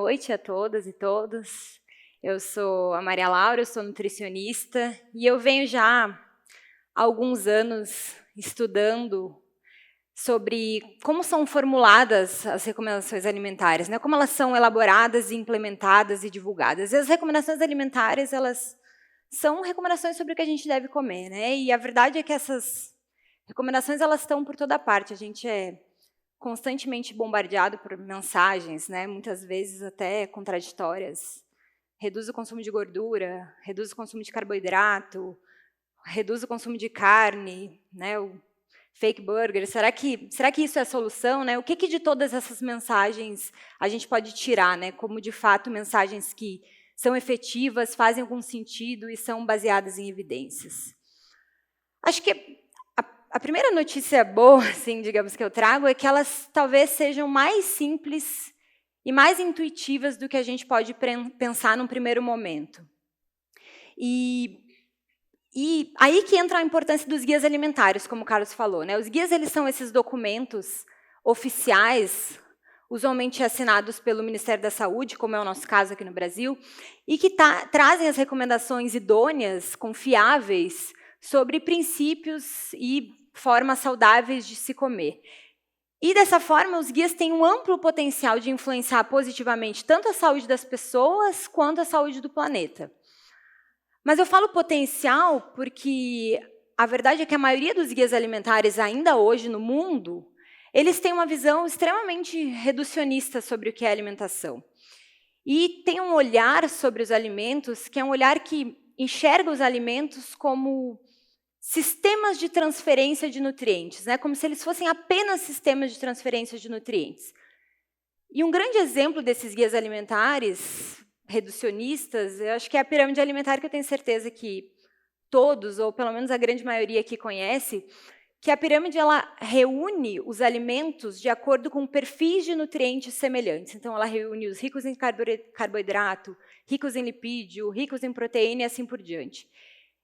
noite a todas e todos. Eu sou a Maria Laura, eu sou nutricionista e eu venho já há alguns anos estudando sobre como são formuladas as recomendações alimentares, né? Como elas são elaboradas, implementadas e divulgadas. E as recomendações alimentares, elas são recomendações sobre o que a gente deve comer, né? E a verdade é que essas recomendações elas estão por toda parte. A gente é constantemente bombardeado por mensagens, né? Muitas vezes até contraditórias. Reduz o consumo de gordura, reduz o consumo de carboidrato, reduz o consumo de carne, né? O fake burger. Será que isso é a solução, né? O que de todas essas mensagens a gente pode tirar, né? Como de fato mensagens que são efetivas, fazem algum sentido e são baseadas em evidências. Acho que a primeira notícia boa, assim, digamos, que eu trago é que elas talvez sejam mais simples e mais intuitivas do que a gente pode pensar num primeiro momento. E aí que entra a importância dos guias alimentares, como o Carlos falou, né? Os guias eles são esses documentos oficiais, usualmente assinados pelo Ministério da Saúde, como é o nosso caso aqui no Brasil, e que trazem as recomendações idôneas, confiáveis, sobre princípios e formas saudáveis de se comer. E, dessa forma, os guias têm um amplo potencial de influenciar positivamente tanto a saúde das pessoas quanto a saúde do planeta. Mas eu falo potencial porque a verdade é que a maioria dos guias alimentares ainda hoje no mundo, eles têm uma visão extremamente reducionista sobre o que é alimentação. E tem um olhar sobre os alimentos que é um olhar que enxerga os alimentos como sistemas de transferência de nutrientes, né? Como se eles fossem apenas sistemas de transferência de nutrientes. E um grande exemplo desses guias alimentares reducionistas, eu acho que é a pirâmide alimentar, que eu tenho certeza que todos, ou pelo menos a grande maioria aqui conhece, que a pirâmide ela reúne os alimentos de acordo com perfis de nutrientes semelhantes. Então, ela reúne os ricos em carboidrato, ricos em lipídio, ricos em proteína e assim por diante.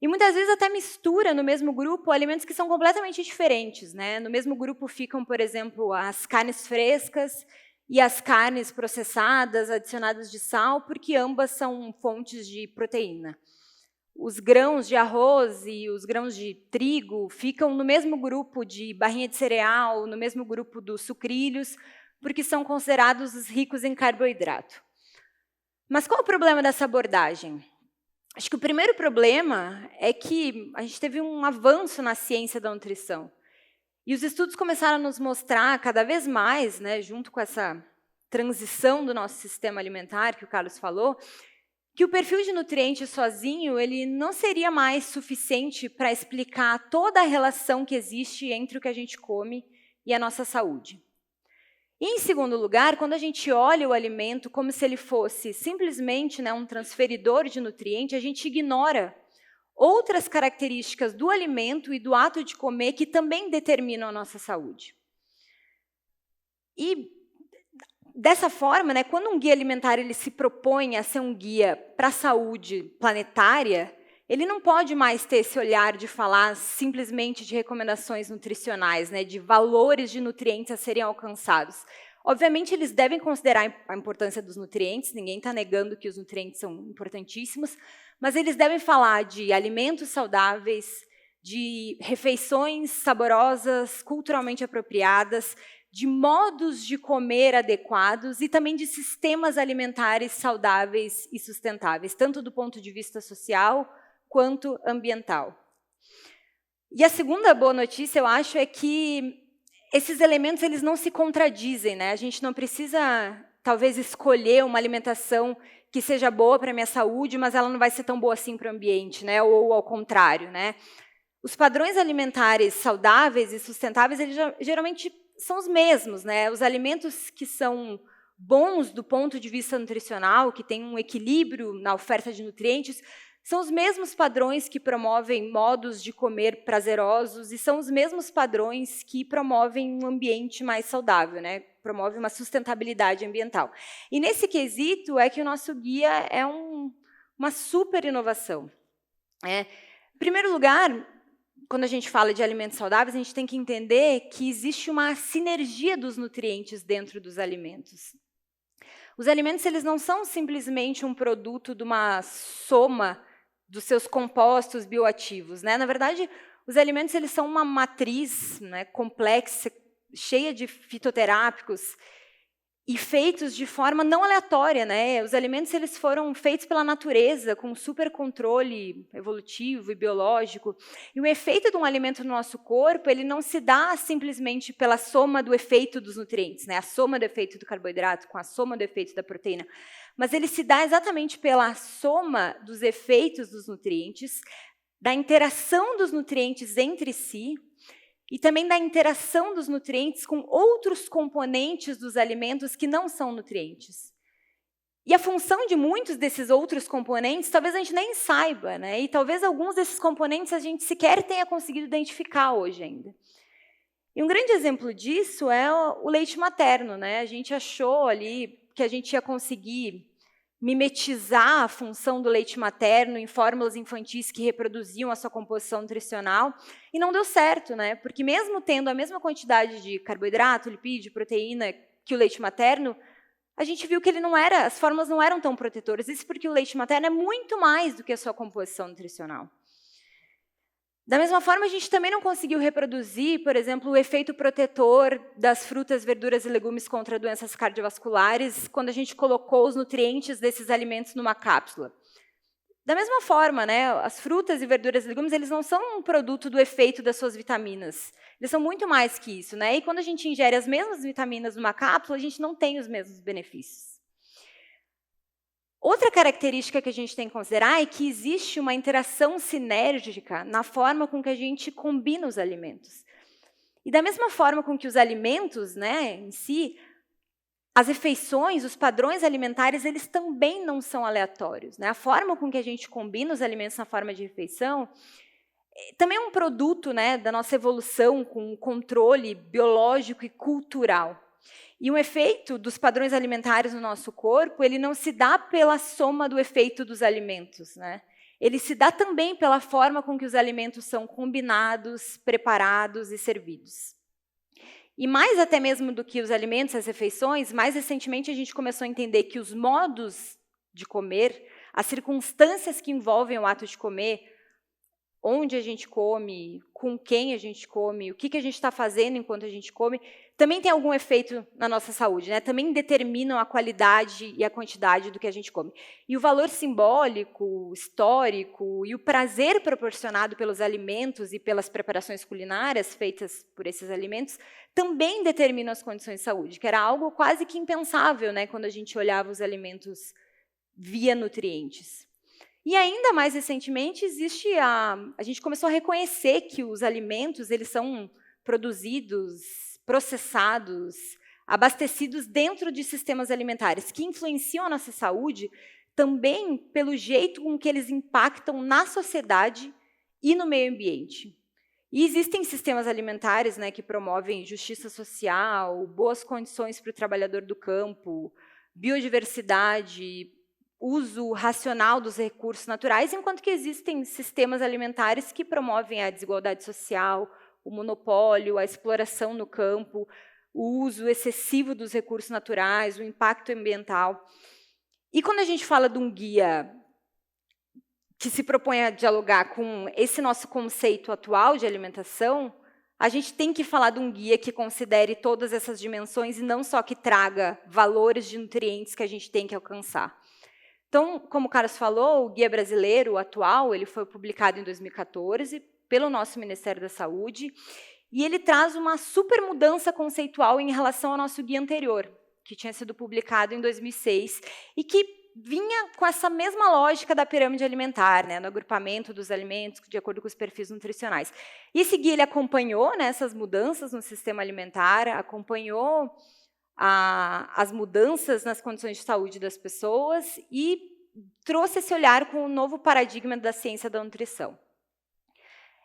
E muitas vezes até mistura no mesmo grupo alimentos que são completamente diferentes, né? No mesmo grupo ficam, por exemplo, as carnes frescas e as carnes processadas, adicionadas de sal, porque ambas são fontes de proteína. Os grãos de arroz e os grãos de trigo ficam no mesmo grupo de barrinha de cereal, no mesmo grupo dos sucrilhos, porque são considerados os ricos em carboidrato. Mas qual é o problema dessa abordagem? Acho que o primeiro problema é que a gente teve um avanço na ciência da nutrição. E os estudos começaram a nos mostrar cada vez mais, né, junto com essa transição do nosso sistema alimentar, que o Carlos falou, que o perfil de nutrientes sozinho ele não seria mais suficiente para explicar toda a relação que existe entre o que a gente come e a nossa saúde. E, em segundo lugar, quando a gente olha o alimento como se ele fosse simplesmente, né, um transferidor de nutriente, a gente ignora outras características do alimento e do ato de comer que também determinam a nossa saúde. E, dessa forma, né, quando um guia alimentar ele se propõe a ser um guia para a saúde planetária, ele não pode mais ter esse olhar de falar simplesmente de recomendações nutricionais, né, de valores de nutrientes a serem alcançados. Obviamente, eles devem considerar a importância dos nutrientes, ninguém está negando que os nutrientes são importantíssimos, mas eles devem falar de alimentos saudáveis, de refeições saborosas, culturalmente apropriadas, de modos de comer adequados e também de sistemas alimentares saudáveis e sustentáveis, tanto do ponto de vista social quanto ambiental. E a segunda boa notícia, eu acho, é que esses elementos eles não se contradizem, né? A gente não precisa, talvez, escolher uma alimentação que seja boa para a minha saúde, mas ela não vai ser tão boa assim para o ambiente, né? Ou ao contrário, né? Os padrões alimentares saudáveis e sustentáveis, eles geralmente são os mesmos, né? Os alimentos que são bons do ponto de vista nutricional, que têm um equilíbrio na oferta de nutrientes, são os mesmos padrões que promovem modos de comer prazerosos e são os mesmos padrões que promovem um ambiente mais saudável, né? Promove uma sustentabilidade ambiental. E nesse quesito é que o nosso guia é uma super inovação. Em primeiro lugar, quando a gente fala de alimentos saudáveis, a gente tem que entender que existe uma sinergia dos nutrientes dentro dos alimentos. Os alimentos eles não são simplesmente um produto de uma soma dos seus compostos bioativos, né? Na verdade, os alimentos eles são uma matriz, né, complexa, cheia de fitoterápicos e feitos de forma não aleatória, né? Os alimentos eles foram feitos pela natureza com super controle evolutivo e biológico. E o efeito de um alimento no nosso corpo, ele não se dá simplesmente pela soma do efeito dos nutrientes, né? A soma do efeito do carboidrato com a soma do efeito da proteína, mas ele se dá exatamente pela soma dos efeitos dos nutrientes, da interação dos nutrientes entre si, e também da interação dos nutrientes com outros componentes dos alimentos que não são nutrientes. E a função de muitos desses outros componentes, talvez a gente nem saiba, né? E talvez alguns desses componentes a gente sequer tenha conseguido identificar hoje ainda. E um grande exemplo disso é o leite materno, né? A gente achou ali que a gente ia conseguir mimetizar a função do leite materno em fórmulas infantis que reproduziam a sua composição nutricional, e não deu certo, né? Porque mesmo tendo a mesma quantidade de carboidrato, lipídio, proteína que o leite materno, a gente viu que as fórmulas não eram tão protetoras. Isso porque o leite materno é muito mais do que a sua composição nutricional. Da mesma forma, a gente também não conseguiu reproduzir, por exemplo, o efeito protetor das frutas, verduras e legumes contra doenças cardiovasculares quando a gente colocou os nutrientes desses alimentos numa cápsula. Da mesma forma, né, as frutas e verduras e legumes eles não são um produto do efeito das suas vitaminas. Eles são muito mais que isso, né? E quando a gente ingere as mesmas vitaminas numa cápsula, a gente não tem os mesmos benefícios. Outra característica que a gente tem que considerar é que existe uma interação sinérgica na forma com que a gente combina os alimentos. E da mesma forma com que os alimentos, né, em si, as refeições, os padrões alimentares, eles também não são aleatórios, né? A forma com que a gente combina os alimentos na forma de refeição também é um produto, né, da nossa evolução com controle biológico e cultural. E o efeito dos padrões alimentares no nosso corpo, ele não se dá pela soma do efeito dos alimentos, né? Ele se dá também pela forma com que os alimentos são combinados, preparados e servidos. E mais até mesmo do que os alimentos, as refeições, mais recentemente a gente começou a entender que os modos de comer, as circunstâncias que envolvem o ato de comer, onde a gente come, com quem a gente come, o que a gente está fazendo enquanto a gente come, também tem algum efeito na nossa saúde, né? Também determinam a qualidade e a quantidade do que a gente come. E o valor simbólico, histórico e o prazer proporcionado pelos alimentos e pelas preparações culinárias feitas por esses alimentos também determinam as condições de saúde, que era algo quase que impensável, né, quando a gente olhava os alimentos via nutrientes. E ainda mais recentemente a gente começou a reconhecer que os alimentos eles são produzidos, processados, abastecidos dentro de sistemas alimentares que influenciam a nossa saúde também pelo jeito com que eles impactam na sociedade e no meio ambiente. E existem sistemas alimentares, né, que promovem justiça social, boas condições para o trabalhador do campo, biodiversidade, uso racional dos recursos naturais, enquanto que existem sistemas alimentares que promovem a desigualdade social, o monopólio, a exploração no campo, o uso excessivo dos recursos naturais, o impacto ambiental. E quando a gente fala de um guia que se propõe a dialogar com esse nosso conceito atual de alimentação, a gente tem que falar de um guia que considere todas essas dimensões e não só que traga valores de nutrientes que a gente tem que alcançar. Então, como o Carlos falou, o Guia Brasileiro atual ele foi publicado em 2014 pelo nosso Ministério da Saúde e ele traz uma super mudança conceitual em relação ao nosso guia anterior, que tinha sido publicado em 2006 e que vinha com essa mesma lógica da pirâmide alimentar, né, no agrupamento dos alimentos de acordo com os perfis nutricionais. E esse guia ele acompanhou, né, essas mudanças no sistema alimentar, acompanhou as mudanças nas condições de saúde das pessoas e trouxe esse olhar com um novo paradigma da ciência da nutrição.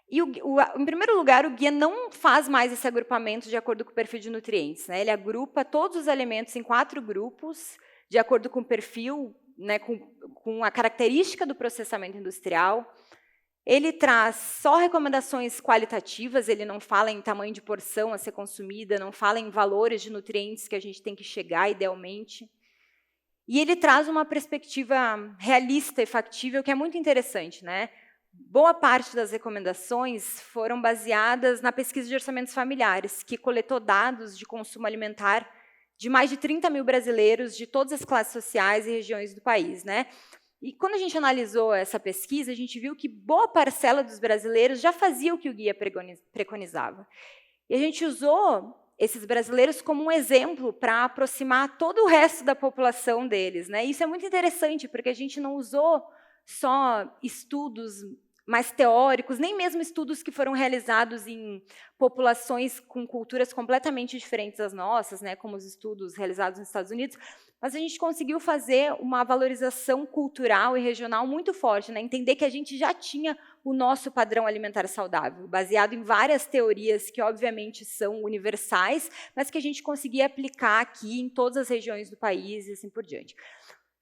E, em primeiro lugar, o guia não faz mais esse agrupamento de acordo com o perfil de nutrientes, né? Ele agrupa todos os alimentos em 4 grupos, de acordo com o perfil, né, com a característica do processamento industrial. Ele traz só recomendações qualitativas, ele não fala em tamanho de porção a ser consumida, não fala em valores de nutrientes que a gente tem que chegar idealmente. E ele traz uma perspectiva realista e factível que é muito interessante, né? Boa parte das recomendações foram baseadas na pesquisa de orçamentos familiares, que coletou dados de consumo alimentar de mais de 30 mil brasileiros de todas as classes sociais e regiões do país, né? E quando a gente analisou essa pesquisa, a gente viu que boa parcela dos brasileiros já fazia o que o guia preconizava. E a gente usou esses brasileiros como um exemplo para aproximar todo o resto da população deles, né? E isso é muito interessante, porque a gente não usou só estudos mais teóricos, nem mesmo estudos que foram realizados em populações com culturas completamente diferentes das nossas, né, como os estudos realizados nos Estados Unidos, mas a gente conseguiu fazer uma valorização cultural e regional muito forte, né, entender que a gente já tinha o nosso padrão alimentar saudável, baseado em várias teorias que, obviamente, são universais, mas que a gente conseguia aplicar aqui em todas as regiões do país e assim por diante.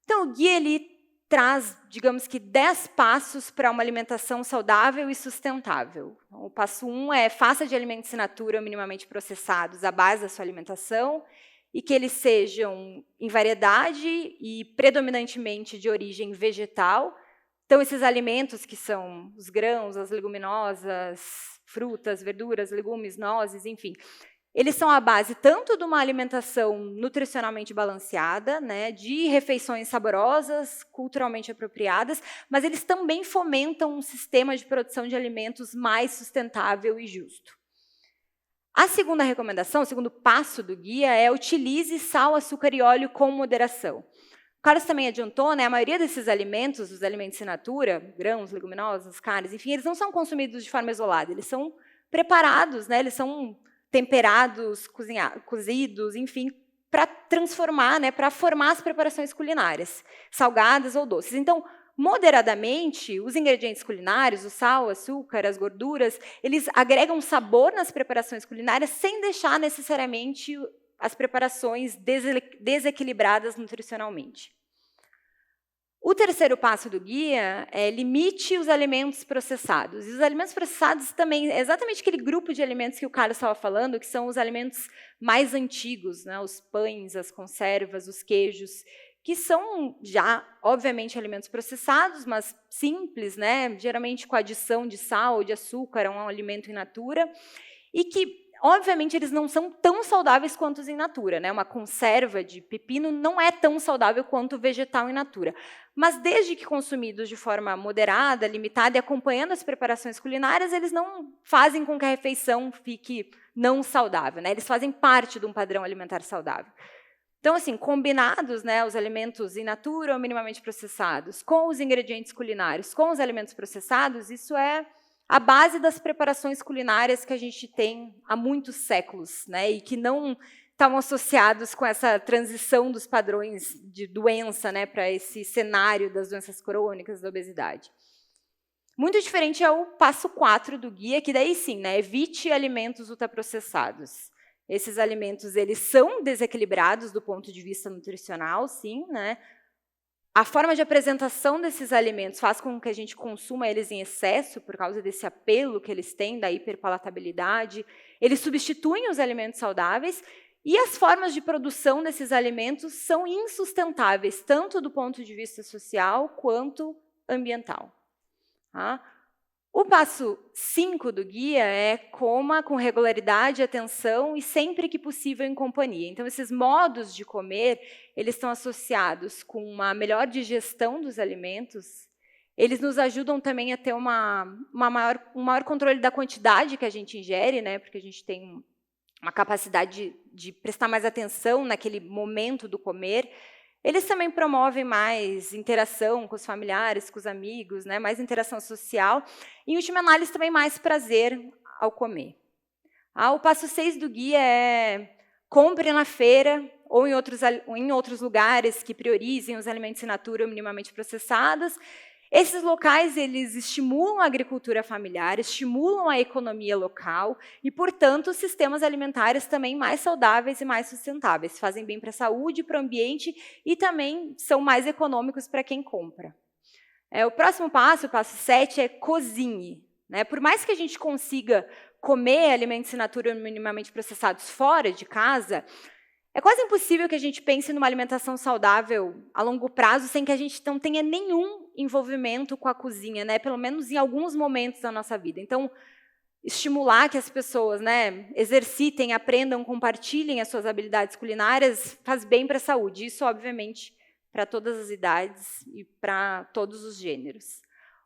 Então, o guia, ele traz, digamos que, 10 passos para uma alimentação saudável e sustentável. O passo 1 é faça de alimentos in natura ou minimamente processados a base da sua alimentação e que eles sejam em variedade e predominantemente de origem vegetal. Então, esses alimentos que são os grãos, as leguminosas, frutas, verduras, legumes, nozes, enfim, eles são a base tanto de uma alimentação nutricionalmente balanceada, né, de refeições saborosas, culturalmente apropriadas, mas eles também fomentam um sistema de produção de alimentos mais sustentável e justo. A segunda recomendação, o segundo passo do guia é utilize sal, açúcar e óleo com moderação. O Carlos também adiantou, né, a maioria desses alimentos, os alimentos in natura, grãos, leguminosas, carnes, enfim, eles não são consumidos de forma isolada, eles são preparados, né, eles são temperados, cozidos, enfim, para transformar, né, para formar as preparações culinárias, salgadas ou doces. Então, moderadamente, os ingredientes culinários, o sal, o açúcar, as gorduras, eles agregam sabor nas preparações culinárias sem deixar necessariamente as preparações desequilibradas nutricionalmente. O terceiro passo do guia é limite os alimentos processados. E os alimentos processados também é exatamente aquele grupo de alimentos que o Carlos estava falando, que são os alimentos mais antigos, né? Os pães, as conservas, os queijos, que são já, obviamente, alimentos processados, mas simples, né? Geralmente com adição de sal ou de açúcar, é um alimento in natura, e que, obviamente, eles não são tão saudáveis quanto os in natura, né? Uma conserva de pepino não é tão saudável quanto o vegetal in natura. Mas, desde que consumidos de forma moderada, limitada e acompanhando as preparações culinárias, eles não fazem com que a refeição fique não saudável, né? Eles fazem parte de um padrão alimentar saudável. Então, assim, combinados, né, os alimentos in natura ou minimamente processados, com os ingredientes culinários, com os alimentos processados, isso é a base das preparações culinárias que a gente tem há muitos séculos, né, e que não estavam associados com essa transição dos padrões de doença, né, para esse cenário das doenças crônicas, da obesidade. Muito diferente é o passo 4 do guia, que daí sim, né, evite alimentos ultraprocessados. Esses alimentos, eles são desequilibrados do ponto de vista nutricional, sim, né? A forma de apresentação desses alimentos faz com que a gente consuma eles em excesso, por causa desse apelo que eles têm, da hiperpalatabilidade. Eles substituem os alimentos saudáveis e as formas de produção desses alimentos são insustentáveis, tanto do ponto de vista social quanto ambiental. Tá? O passo 5 do guia é coma com regularidade, atenção e sempre que possível em companhia. Então, esses modos de comer, eles estão associados com uma melhor digestão dos alimentos, eles nos ajudam também a ter um maior controle da quantidade que a gente ingere, né, porque a gente tem uma capacidade de prestar mais atenção naquele momento do comer. Eles também promovem mais interação com os familiares, com os amigos, né? Mais interação social. E, em última análise, também mais prazer ao comer. O passo 6 do guia é compre na feira ou em outros lugares que priorizem os alimentos in natura ou minimamente processados. Esses locais, eles estimulam a agricultura familiar, estimulam a economia local e, portanto, sistemas alimentares também mais saudáveis e mais sustentáveis. Fazem bem para a saúde, para o ambiente e também são mais econômicos para quem compra. O próximo passo, o passo 7, é cozinhe. Né? Por mais que a gente consiga comer alimentos in natura minimamente processados fora de casa, É quase impossível que a gente pense numa alimentação saudável a longo prazo sem que a gente não tenha nenhum envolvimento com a cozinha, né? Pelo menos em alguns momentos da nossa vida. Então, estimular que as pessoas, né, exercitem, aprendam, compartilhem as suas habilidades culinárias faz bem para a saúde. Isso, obviamente, para todas as idades e para todos os gêneros.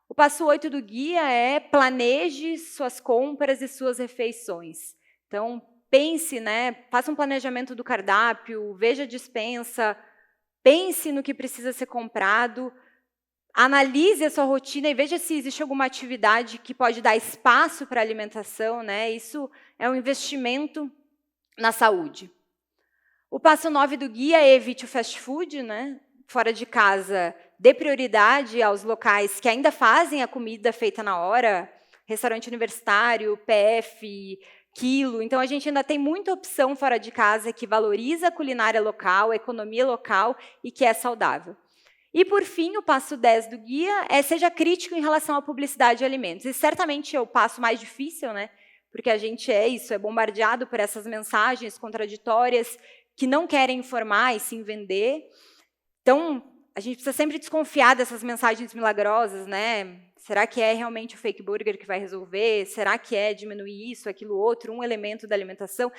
O passo 8 do guia é planeje suas compras e suas refeições. Então, pense, né, faça um planejamento do cardápio, veja a despensa, pense no que precisa ser comprado, analise a sua rotina e veja se existe alguma atividade que pode dar espaço para a alimentação, né? Isso é um investimento na saúde. O passo 9 do guia é evite o fast food, né? Fora de casa, dê prioridade aos locais que ainda fazem a comida feita na hora, restaurante universitário, PF, Quilo. Então, a gente ainda tem muita opção fora de casa que valoriza a culinária local, a economia local e que é saudável. E, por fim, o passo 10 do guia é seja crítico em relação à publicidade de alimentos. E certamente é o passo mais difícil, né? Porque a gente é bombardeado por essas mensagens contraditórias que não querem informar e sim vender. Então, a gente precisa sempre desconfiar dessas mensagens milagrosas, né? Será que é realmente o fake burger que vai resolver? Será que é diminuir isso, aquilo, outro, um elemento da alimentação?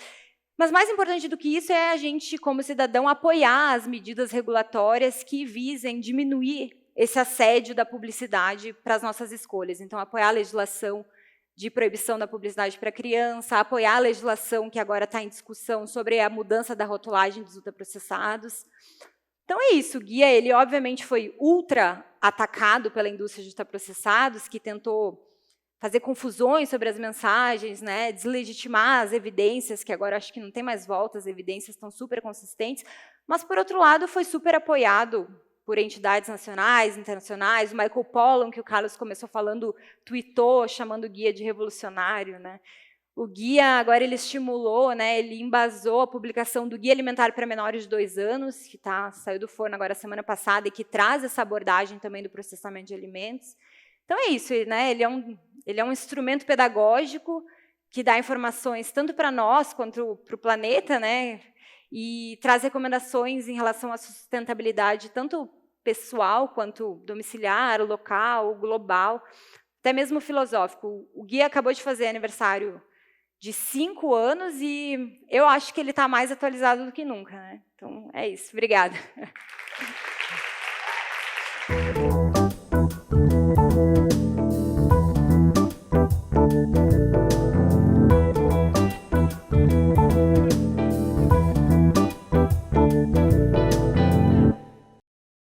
Mas mais importante do que isso é a gente, como cidadão, apoiar as medidas regulatórias que visem diminuir esse assédio da publicidade para as nossas escolhas. Então, apoiar a legislação de proibição da publicidade para criança, apoiar a legislação que agora está em discussão sobre a mudança da rotulagem dos ultraprocessados. Então é isso, o guia, ele obviamente foi ultra atacado pela indústria de ultraprocessados, que tentou fazer confusões sobre as mensagens, né, deslegitimar as evidências, que agora acho que não tem mais volta, as evidências estão super consistentes, mas, por outro lado, foi super apoiado por entidades nacionais, internacionais. O Michael Pollan, que o Carlos começou falando, tweetou, chamando o guia de revolucionário, né? O guia, agora, ele estimulou, né, ele embasou a publicação do Guia Alimentar para Menores de 2 anos, que saiu do forno agora semana passada e que traz essa abordagem também do processamento de alimentos. Então é isso, né, ele é um instrumento pedagógico que dá informações tanto para nós quanto para o planeta, né, e traz recomendações em relação à sustentabilidade tanto pessoal quanto domiciliar, local, global, até mesmo filosófico. O guia acabou de fazer aniversário de 5 anos e eu acho que ele está mais atualizado do que nunca, né? Então, é isso. Obrigada.